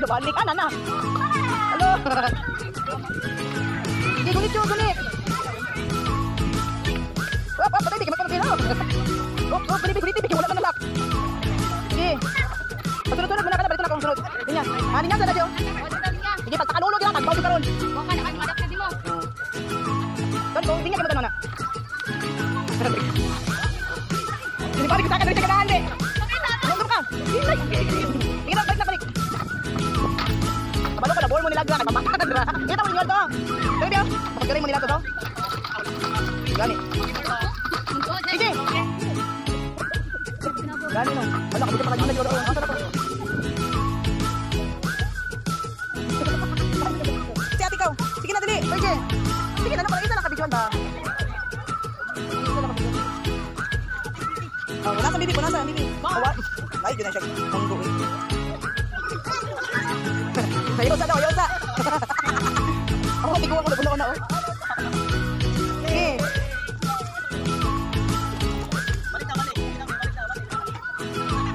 Balik, ana. Halo. Sige, gulit. Patay, di ka magkamagin. Gulit, wala ka nalak. Sige. Sunod-sunod, muna ka na, balik na akong sunod. Ganyan. Hanin yan, sana siyo. Sige, pagpakalulog yan, pagbaw ka ron. Huwag ka naman, madap kasi mo. Tingnan ka mo, na. Hindi, balik sa akin, balik sa kanahan, di. Huwag ka. Sige na, balik. Kabalo ka na, ball mo nila kay pamakakan dira. Kita mo niyo to. Dali dia. Pagkari mo nila to. Gani. Sige. Gani no. Wala ka dito pala gila dito. Asa na to? Si ate ko. Sige na dali. Sige. Sige na pala isa lang ka videoan ba. Oh, nasa bibi ko nasa bibi. Awat. Ay, gina siya. Monggo. Yosa daw, yosa. Ako, tiguan ko na bulo na, oh. Sige.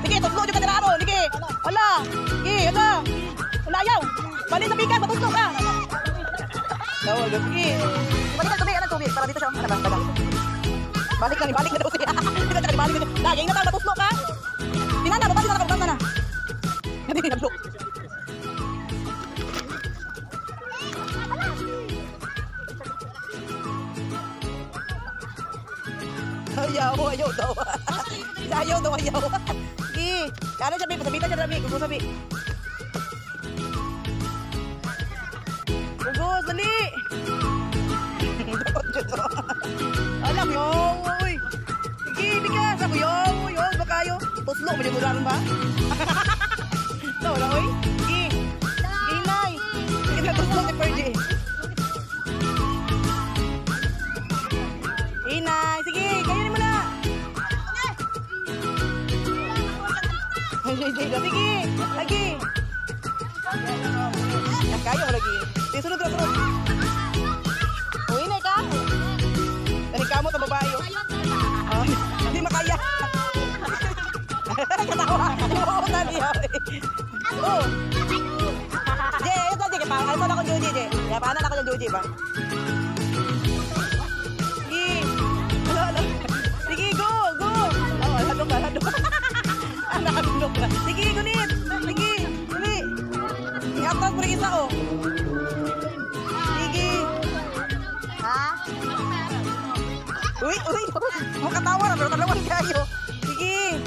Sige, tuslo dyan ka nila ako. Sige. Wala. Sige, wala. Wala yaw. Balik sa pikas, matuslo ka. Sige. Balik ang tubig. Para dito siya. Ano ba? Balik na daw siya. Balik na. Lagi na tayo, matuslo ka. Tinana, babalik na nakabukang na. Hindi nag-block. Ayaw daw. Sige. Kano siya, Bi? Pasabitan siya, Bi. Gugos, Bi. Gugos, dali. Alam mo, uy. Sige, bigas. Ako, uy. Ba kayo? Tuslo, malimudaran ba? Ito, wala, uy. Sige. Inay. Sige na, tuslo si Fergie. Inay, sige, kayo mo na. Sige, lagi. Kayo lagi. Sige, sunod. O, inay ka. Dari kamu sa babae. Hindi makaya. Katawa. Oo, tali. Oh. Je, ito, sige pa. Ito na ako, Joji, Je. Yapanan ako yung Joji ba? Sige, go. Oh, hadok. Nakadulog na. Sige, gunit. Sige, dali. Iatras mo rin isa, oh. Sige. Ha? Uy. Mau katawa na, pero talawan kayo. Sige.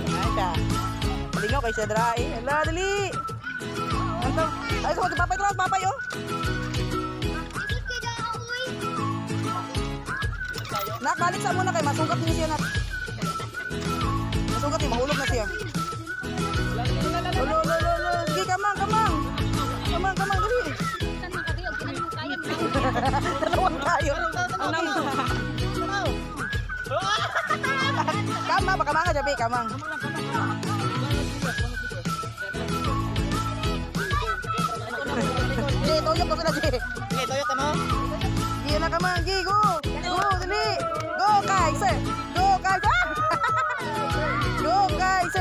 Asya. Malingaw kayo siya, Dra. Hala, dali. Ay, sa mga papay, oh. Nak, balik sa muna kayo. Masungkat niyo siya, nak. Masungkat niyo, mahulog na siya. Lo. Sige, kamang. Kamang, dali. Dalawang tayo. Kamang, baka mga jabi, kamang. Jay, tuyok ko sila, Jay. Jay, tuyok ka mo? Iya na kamang, Jay, go, dali. Go, Kaiser. Go, Kaiser.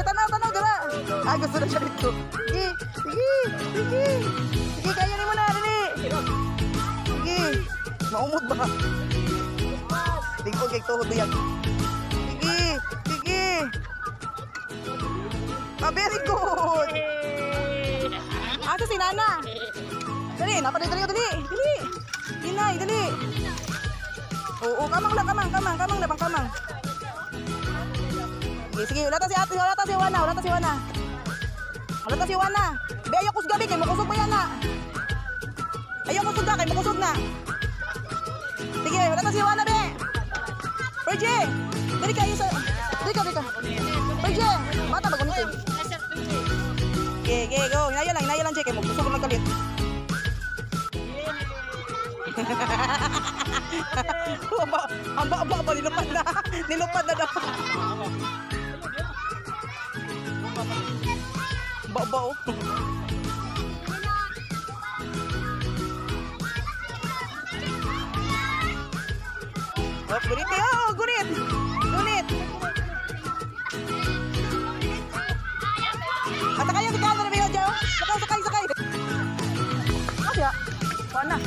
Tanaw, dala. Ah, gusto na siya dito. Sige, kayo ni mo na, dali. Sige, maumod ba? Tingkod kay tuhod yan. Sige. Very good. Asa si Nana? Dali, napadali. Inay, dali. Oo, kamang lang. Sige, wala ta si ate, wala ta si Wana. Be, ayaw kusog gabi, kay makusog mo yan na. Ayaw kusog ka, kay makusog na. Sige, wala ta si Wana, be. Perje, dali kayo sa... Dali ka. Perje, mata, bago nito. Okay, go. Inaya lang, Jay, kay makusog magkalit. Aba, nilupad na. Nilupad na daw. Ba, oh. Oh, gunit eh. Oh, gunit. Gunit. At saka yung ikaw na namin yun, Joe. Sakay. Oh, siya. Kuha na.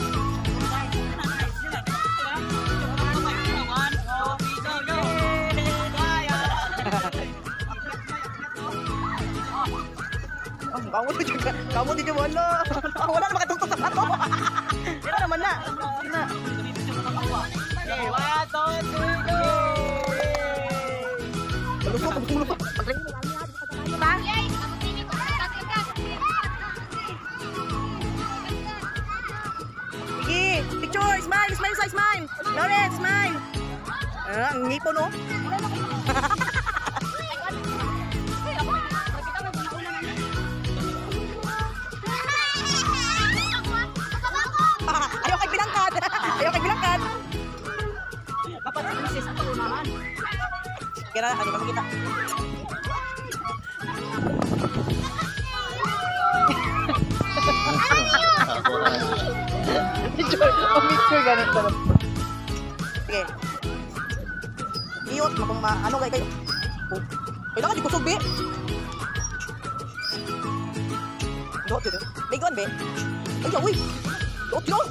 Kamu di wala. Wala na makatungtong sa bato. Ito naman na. Na. Okay, 1, 2, 3, go! Malupot. Sige, picture, smile. Lawrence, smile. Ang ngipon, oh. Ayaw kay bilangkad. Dapat princess ang unahan. Kira, ano ba kita? Picture ganun talaga. Sige. Iyot, kung ano kayo. Oh. Kailangan di kusog, be. Doot yun. Bigon, be. Ay, uy. Doot yun.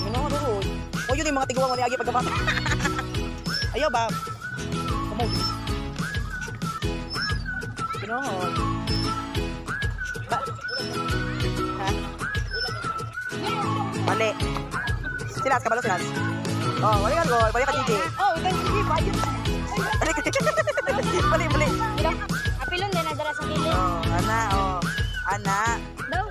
Minong, doot. O yun yung mga tiguang mo ni Agi pagkabata. Ayaw ba? Kumog. Pinohon. Ba? Ha? Mali. Silas, kabalo silas. Oh, balik ka gol. Balik ka TJ. Oh, ikaw sige, bayot. Balik. Apilon din nadala sa kilid. Oh, ana. Daw.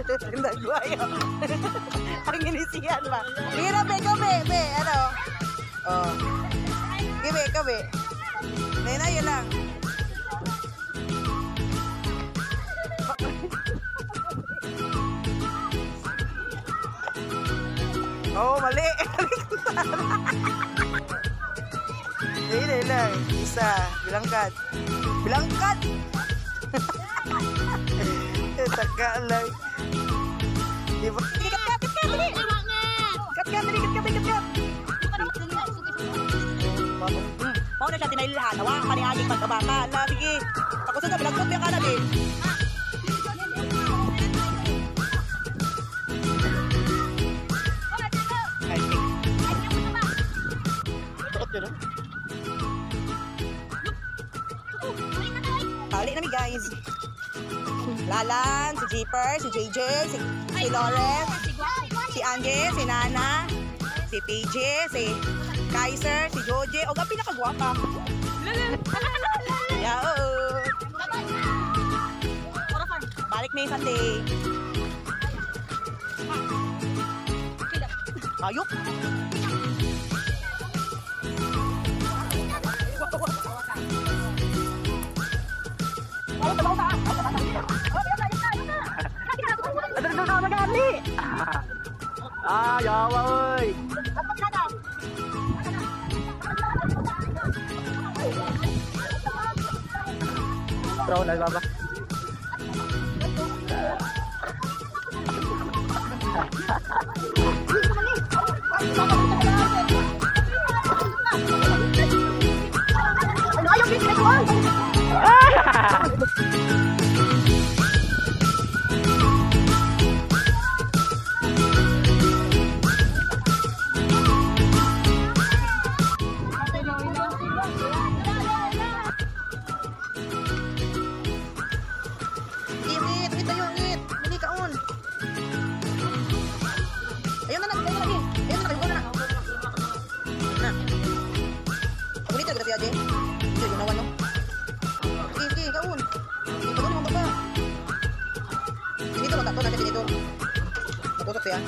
Tidak gua ya. Ang inisihan ba? Mira be, ano? Oh. Kabe. Nena yun lang. Oh, mali. Hindi lang. Isa. Bilangkat. Taka lang. Diba? Kat. Mau na siya tinailahan. Hawa ka ni Aging pagkabata. Ala, sige. Ako sa bilangkot niya ka na din. Balik na mi guys. Lalan, si Jeeper, si JJ, si Lawrence, si Angel, si Nana, si PJ, si Kaiser, si Joje. O, gabi nakagwapa. Yeah, oo. Balik na yung Sunday. Ayok. Yawa ơi. Pro này ba. Tutup ya.